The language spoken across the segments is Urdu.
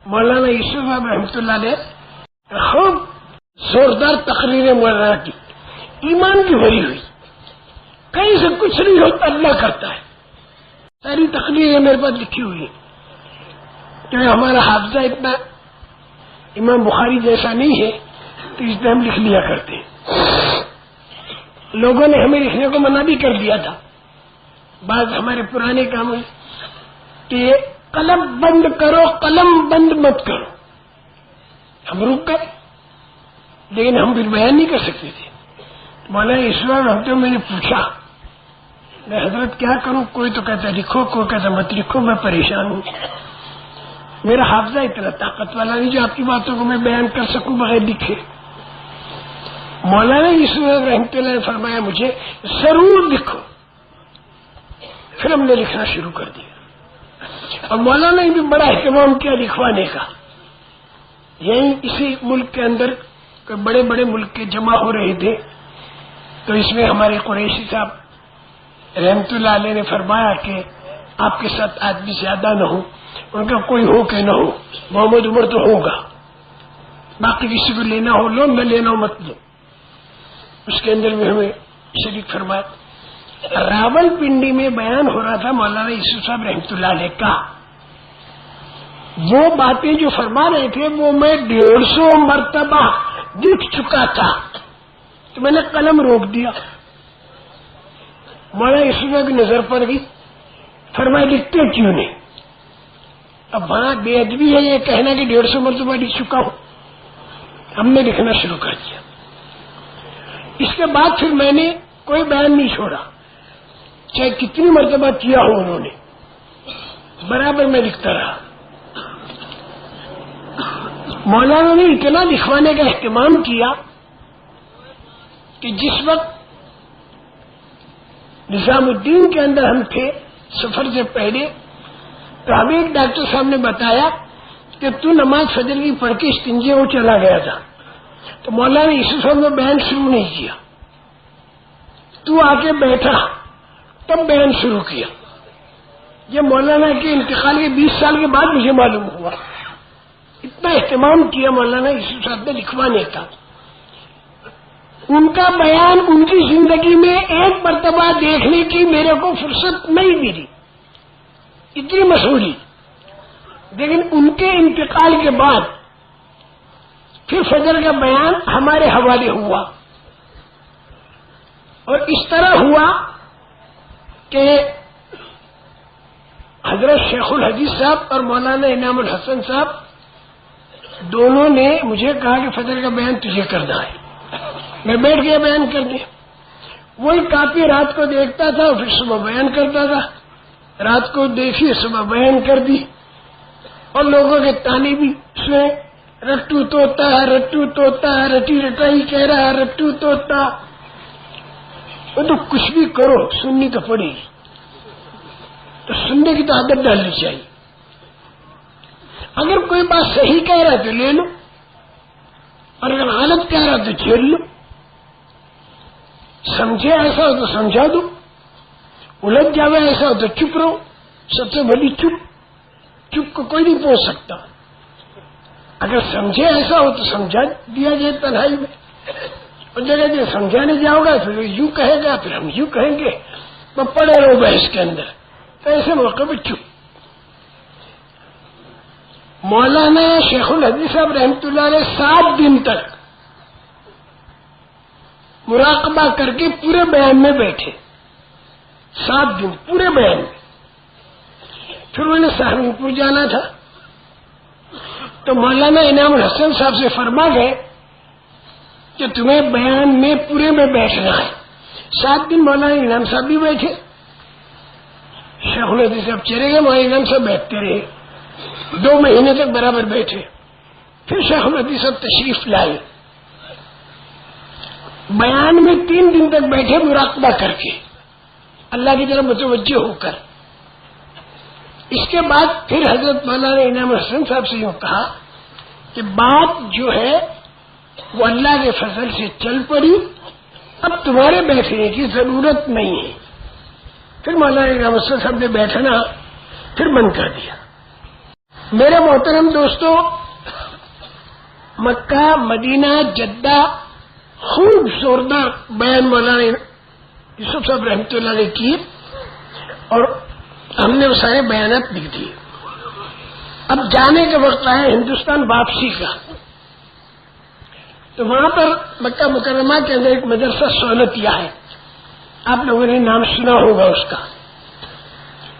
مولانا یوسف صاحب رحمۃ اللہ علیہ خوب زوردار تقریریں مولانا کی، ایمان کی بھری ہوئی، کہیں سے کچھ نہیں ہوتا، اللہ کرتا ہے۔ ساری تقریریں میرے پاس لکھی ہوئی ہیں، کیونکہ ہمارا حافظہ اتنا امام بخاری جیسا نہیں ہے، تو اس لیے ہم لکھ لیا کرتے ہیں۔ لوگوں نے ہمیں لکھنے کو منع بھی کر دیا تھا، بعض ہمارے پرانے کام کہ قلم بند کرو، قلم بند مت کرو۔ ہم رک گئے، لیکن ہم پھر بیان نہیں کر سکتے تھے۔ مولانا اسلام ہفتے میں نے پوچھا، میں حضرت کیا کروں؟ کوئی تو کہتا لکھو، کوئی کہتا مت لکھو، میں پریشان ہوں، میرا حافظہ اتنا طاقت والا نہیں جو آپ کی باتوں کو میں بیان کر سکوں بغیر لکھے۔ مولانا اسلام رحمۃ اللہ نے فرمایا مجھے ضرور لکھو، پھر ہم نے لکھنا شروع کر دیا، اور مولانا نے بھی بڑا اہتمام کیا لکھوانے کا۔ یہیں اسی ملک کے اندر بڑے بڑے ملک کے جمع ہو رہے تھے، تو اس میں ہمارے قریشی صاحب رحمت اللہ علیہ نے فرمایا کہ آپ کے ساتھ آدمی زیادہ نہ ہو، ان کا کوئی ہو کہ نہ ہو، محمد عمر تو ہوگا، باقی کسی کو لینا ہو لو، نہ لینا ہو مت لو۔ اس کے اندر بھی ہمیں شریک فرمایا۔ راول پنڈی میں بیان ہو رہا تھا مولانا یوسف صاحب رحمۃ اللہ علیہ کا، وہ باتیں جو فرما رہے تھے وہ میں 150 مرتبہ دیکھ چکا تھا، تو میں نے قلم روک دیا۔ مولانا یوسف صاحب کی نظر پڑ گئی، فرمایا لکھتے کیوں نہیں؟ اب وہاں بے ادبی ہے یہ کہنا کہ 150 مرتبہ لکھ چکا ہوں۔ ہم نے لکھنا شروع کر دیا۔ اس کے بعد پھر میں نے کوئی بیان نہیں چھوڑا، چاہے کتنی مرتبہ کیا ہو انہوں نے، برابر میں لکھتا رہا۔ مولانا نے اتنا لکھوانے کا اہتمام کیا کہ جس وقت نظام الدین کے اندر ہم تھے سفر سے پہلے، تو ہمیں ایک ڈاکٹر صاحب نے بتایا کہ تو نماز فجر کی پڑھ کے استنجے وہ چلا گیا تھا، تو مولانا یوسف صاحب نے بیان شروع نہیں کیا، تو آ کے بیٹھا تب بیان شروع کیا۔ یہ مولانا کے انتقال کے 20 سال کے بعد مجھے معلوم ہوا، اتنا اہتمام کیا مولانا یوسف صاحب نے لکھوانے کا۔ ان کا بیان ان کی زندگی میں ایک مرتبہ دیکھنے کی میرے کو فرصت نہیں ملی، اتنی مشہوری، لیکن ان کے انتقال کے بعد پھر فجر کا بیان ہمارے حوالے ہوا، اور اس طرح ہوا کہ حضرت شیخ الحدیث صاحب اور مولانا انعام الحسن صاحب دونوں نے مجھے کہا کہ فجر کا بیان تجھے کرنا ہے۔ میں بیٹھ گیا بیان کر دیا، وہی کاپی رات کو دیکھتا تھا اور پھر صبح بیان کرتا تھا، رات کو دیکھی صبح بیان کر دی، اور لوگوں کے تانے بھی سنے، رٹو توتا ہے، رٹو توتا ہے، رٹی رٹائی کہہ رہا ہے، رٹو توتا۔ وہ تو کچھ بھی کرو سننی تو پڑے گی، تو سننے کی تو عادت ڈالنی چاہیے۔ اگر کوئی بات صحیح کہہ رہا ہے تو لے لو، اور اگر غلط کہہ رہا ہے تو جھیل لو، سمجھے ایسا ہو تو سمجھا دو، الجھ جاوے ایسا ہو تو چپ رہو، سب سے بڑی چپ کو کوئی نہیں پہنچ سکتا۔ اگر سمجھے ایسا ہو تو سمجھا دیا جائے تنہائی میں، اور جگہ جگہ سمجھانے جاؤ گا پھر یوں کہے گا، پھر ہم یوں کہیں گے، میں پڑے رہو بحث کے اندر، تو ایسے موقع پہ چپ۔ مولانا شیخ الحدیث صاحب رحمۃ اللہ علیہ 7 دن تک مراقبہ کر کے پورے بیان میں بیٹھے، 7 دن پورے بیان میں۔ پھر انہیں سہارنپور جانا تھا، تو مولانا انعام الحسن صاحب سے فرما گئے کہ تمہیں بیان میں پورے میں بیٹھنا ہے۔ 7 دن مولانا انعام صاحب بھی بیٹھے، شیخ الحدیث صاحب چلے گئے، مولانا انعام صاحب بیٹھتے رہے، 2 مہینے تک برابر بیٹھے۔ پھر شیخ الحدیث صاحب تشریف لائے، بیان میں 3 دن تک بیٹھے مراقبہ کر کے، اللہ کی طرف متوجہ ہو کر۔ اس کے بعد پھر حضرت مولانا انعام الحسن صاحب سے یوں کہا کہ بات جو ہے وہ اللہ کے فضل سے چل پڑی، اب تمہارے بیٹھنے کی ضرورت نہیں ہے۔ پھر مولانا انعام الحسن صاحب نے بیٹھنا پھر بند کر دیا۔ میرے محترم دوستو، مکہ، مدینہ، جدہ، خوب زوردار بیان مولانا یوسف صاحب رحمۃ اللہ نے کیے اور ہم نے وہ سارے بیانات لکھ دیے۔ اب جانے کے وقت آئے ہندوستان واپسی کا، تو وہاں پر مکہ مکرمہ کے اندر ایک مدرسہ سہولتیہ ہے، آپ لوگوں نے نام سنا ہوگا اس کا۔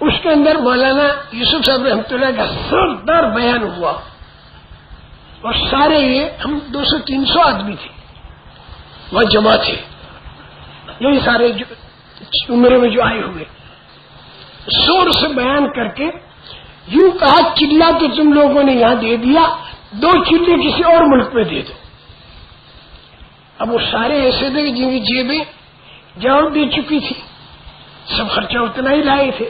اس کے اندر مولانا یوسف صاحب رحمۃ اللہ کا زوردار بیان ہوا اور سارے یہ ہم 200-300 آدمی تھے وہاں جمع تھے، یہی سارے عمرے میں جو آئے ہوئے، زور سے بیان کر کے یوں کہا چلہ تو تم لوگوں نے یہاں دے دیا، 2 چلے کسی اور ملک میں دے دو۔ اب وہ سارے ایسے تھے کہ جن کی جیبیں جواب دے چکی تھی، سب خرچہ اتنا ہی لائے تھے۔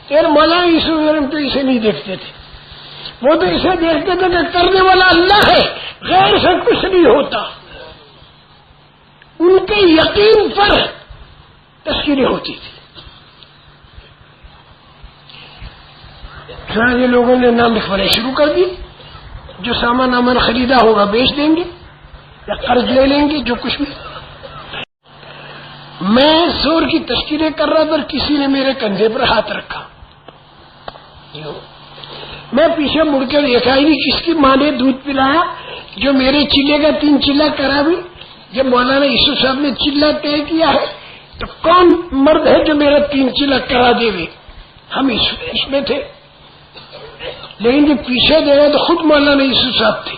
پھر مولانا یوسف تو اسے نہیں دیکھتے تھے، وہ تو اسے دیکھتے تھے کہ کرنے والا اللہ ہے، غیر سے کچھ نہیں ہوتا۔ ان کے یقین پر تذکیریں ہوتی تھی۔ چنانچہ لوگوں نے نام لکھوانے شروع کر دی، جو سامان ہمارا خریدا ہوگا بیچ دیں گے یا قرض لے لیں گے، جو کچھ بھی۔ میں زور کی تذکیریں کر رہا تھا، کسی نے میرے کندھے پر ہاتھ رکھا، میں پیچھے مڑ کے دیکھا ہی نہیں کس کی ماں نے دودھ پلایا جو میرے چلے کا 3 چلہ کرا بھی۔ جب مولانا یوسف صاحب نے چلہ طے کیا ہے تو کون مرد ہے جو میرا 3 چلہ کرا دے گے؟ ہم اس میں تھے، لیکن جو پیچھے دے رہے تو خود مولانا یوسف صاحب تھے،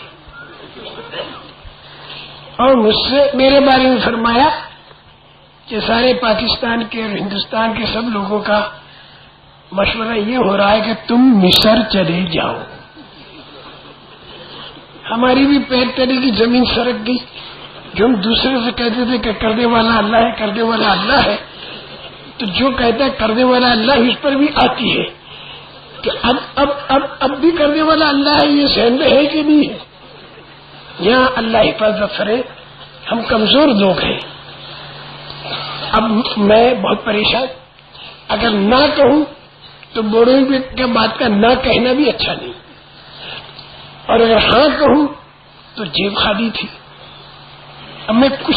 اور مجھ سے میرے بارے میں فرمایا کہ سارے پاکستان کے اور ہندوستان کے سب لوگوں کا مشورہ یہ ہو رہا ہے کہ تم مصر چلے جاؤ۔ ہماری بھی پیر تلے کی زمین سرک گئی، جو ہم دوسرے سے کہتے تھے کہ کرنے والا اللہ ہے، کرنے والا اللہ ہے، تو جو کہتا ہے کرنے والا اللہ اس پر بھی آتی ہے کہ اب بھی کرنے والا اللہ ہے، یہ ذہن میں ہے کہ نہیں ہے؟ یہاں اللہ حفاظت کرے، ہم کمزور لوگ ہیں۔ اب میں بہت پریشان، اگر نہ کہوں تو بوڑھوں کے بات کا نہ کہنا بھی اچھا نہیں، اور اگر ہاں کہوں تو جیب خالی تھی۔ اب میں کچھ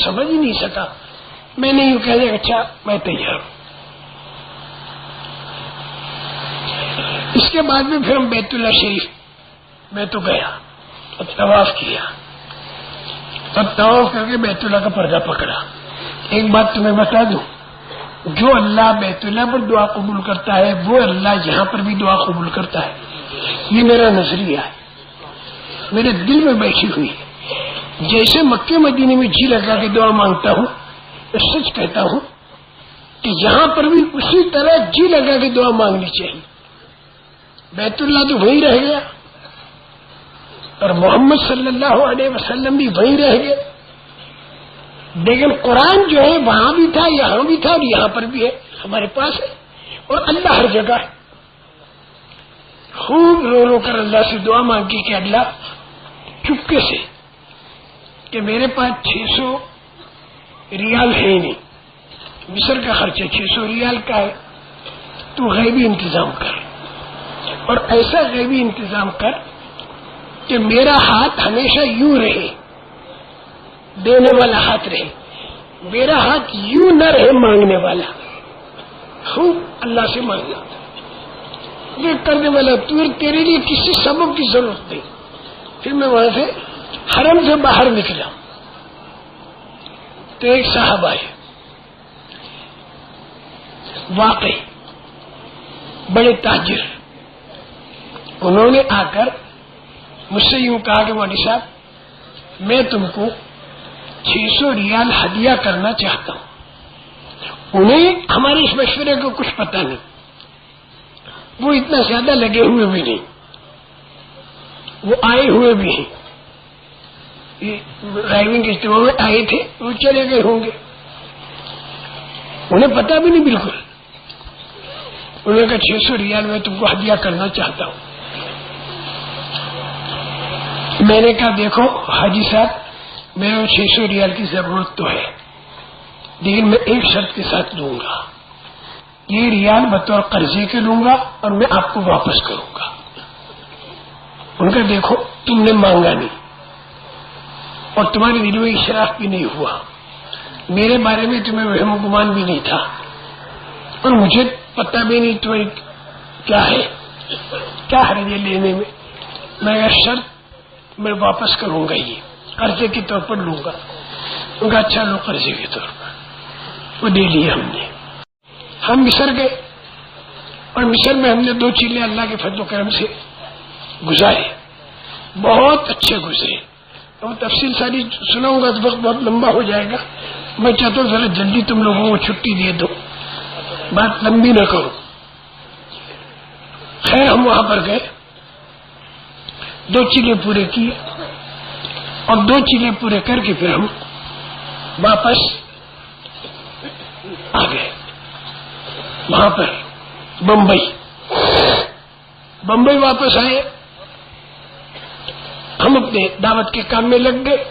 سمجھ ہی نہیں سکا، میں نے یوں کہہ دیا اچھا میں تیار ہوں۔ اس کے بعد میں پھر ہم بیت اللہ شریف میں تو گیا اور طواف کیا، اور طواف کر کے بیت اللہ کا پردہ پکڑا۔ ایک بات تمہیں بتا دوں، جو اللہ بیت اللہ پر دعا قبول کرتا ہے وہ اللہ یہاں پر بھی دعا قبول کرتا ہے۔ یہ میرا نظریہ ہے، میرے دل میں بیٹھی ہوئی ہے۔ جیسے مکے مدینے میں جی لگا کے دعا مانگتا ہوں، تو سچ کہتا ہوں کہ یہاں پر بھی اسی طرح جی لگا کے دعا مانگنی چاہیے۔ بیت اللہ تو وہیں رہ گیا اور محمد صلی اللہ علیہ وسلم بھی وہیں رہ گئے، لیکن قرآن جو ہے وہاں بھی تھا، یہاں بھی تھا، اور یہاں پر بھی ہے، ہمارے پاس ہے، اور اللہ ہر جگہ ہے۔ خوب رو رو کر اللہ سے دعا مانگی کہ اللہ چپکے سے، کہ میرے پاس 600 ریال ہے نہیں، مصر کا خرچہ 600 ریال کا ہے، تو غیبی انتظام کر، اور ایسا غیبی انتظام کر کہ میرا ہاتھ ہمیشہ یوں رہے، دینے والا ہاتھ رہے، میرا ہاتھ یوں نہ رہے مانگنے والا۔ خوب اللہ سے مانگنا، یہ کرنے والا تیرے لیے کسی سبب کی ضرورت نہیں۔ پھر میں وہاں سے حرم سے باہر نکلا تو ایک صاحب آئے، واقعی بڑے تاجر، انہوں نے آ کر مجھ سے یوں کہا کہ مولوی صاحب میں تم کو 600 ریال ہدیہ کرنا چاہتا ہوں۔ انہیں ہمارے اس مشورے کو کچھ پتہ نہیں، وہ اتنا زیادہ لگے ہوئے بھی نہیں، وہ آئے ہوئے بھی ہیں، ڈرائیونگ اجتماع میں آئے تھے، وہ چلے گئے ہوں گے، انہیں پتہ بھی نہیں بالکل۔ انہوں نے کہا 600 ریال میں تم کو ہدیہ کرنا چاہتا ہوں۔ میں نے کہا دیکھو حاجی صاحب، میرے 600 ریال کی ضرورت تو ہے، لیکن میں ایک شرط کے ساتھ لوں گا، یہ ریال بطور قرضے کے لوں گا اور میں آپ کو واپس کروں گا۔ ان کا دیکھو تم نے مانگا نہیں اور تمہارے دل میں اشراف بھی نہیں ہوا، میرے بارے میں تمہیں وہم و گمان بھی نہیں تھا اور مجھے پتہ بھی نہیں تمہیں کیا ہے، کیا حرج ہے لینے میں؟ میں شرط میں واپس کروں گا، یہ قرضے کے طور پر لوں گا۔ ان کا اچھا لو قرضے کے طور پر، وہ دے لیا ہم نے۔ ہم مصر گئے اور مصر میں ہم نے 2 چیلے اللہ کے فضل و کرم سے گزارے، بہت اچھے گزرے۔ اور تفصیل ساری سناؤں گا تو وقت بہت لمبا ہو جائے گا، میں چاہتا ہوں ذرا جلدی تم لوگوں کو چھٹی دے دو، بات لمبی نہ کرو۔ خیر ہم وہاں پر گئے، 2 چیلے پورے کیے اور 2 چیلے پورے کر کے پھر ہم واپس آ گئے وہاں پر بمبئی واپس آئے، ہم اپنے دعوت کے کام میں لگ گئے۔